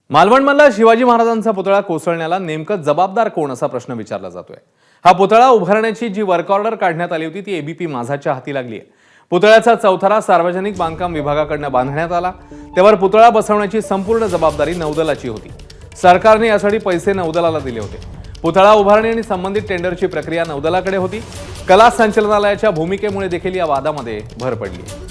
मालवणमधला शिवाजी महाराजांचा पुतळा कोसळण्याला नेमकं जबाबदार कोण असा प्रश्न विचारला जातोय। हा पुतळा उभारण्याची जी वर्क ऑर्डर काढण्यात आली होती ती एबीपी माझाच्या हाती लागली आहे। पुतळ्याचा चौथरा सार्वजनिक बांधकाम विभागाकडून बांधण्यात आला, त्यावर पुतळा बसवण्याची संपूर्ण जबाबदारी नौदलाची होती। सरकारने यासाठी पैसे नौदलाला दिले होते। पुतळा उभारणी आणि संबंधित टेंडरची प्रक्रिया नौदलाकडे होती। कला संचालनालयाच्या भूमिकेमुळे देखील या वादामध्ये भर पडली।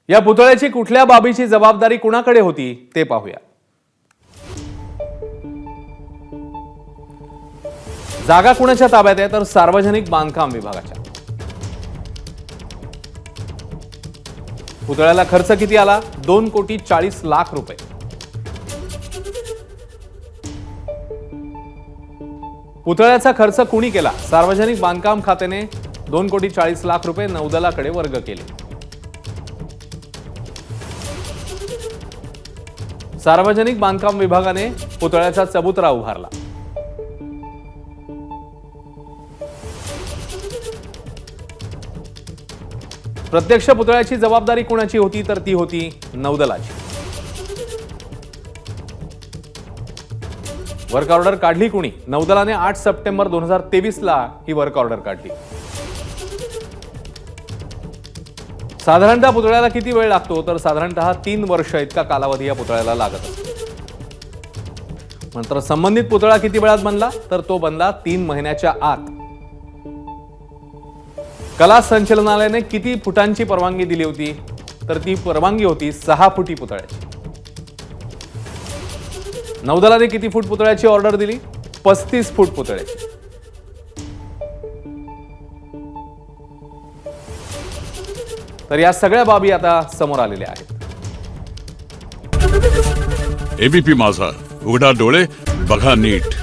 या पुतळ्याची कुठल्या बाबीची जबाबदारी कुणाकडे होती ते पाहूया। जागा कुणाच्या ताब्यात आहे तर सार्वजनिक बांधकाम विभागाच्या। पुतळ्याला खर्च किती आला? 2,40,00,000 रुपये। पुतळ्याचा खर्च कुणी केला? सार्वजनिक बांधकाम खात्याने 2,40,00,000 रुपये नौदलाकडे वर्ग केले। सार्वजनिक बांधकाम विभागाने पुतळ्याचा चबुतरा उभारला। प्रत्यक्ष पुतळ्याची जबाबदारी कुणाची होती तर ती होती नौदलाची। वर्क ऑर्डर काढली कुणी? नौदलाने 8 सप्टेंबर 2023 ला ही वर्क ऑर्डर काढली। साधारणतः पुतळ्याला किती वेळ लागतो तर साधारणतः 3 वर्ष इतका कालावधी या पुतळ्याला लागत असतो। नंतर संबंधित पुतळा किती वेळात बनला तर तो बनला 3 महिन्याच्या आत। कला संचालनालयाने किती फुटांची परवानगी दिली होती तर ती परवानगी होती 6 फुटी पुतळ्याची। नौदलाने किती फूट पुतळ्याची ऑर्डर दिली? 35 फूट पुतळ्याची। तर या सगळ्या बाबी आता समोर आलेल्या आहेत। एबीपी माझा, उघडा डोळे बघा नीट।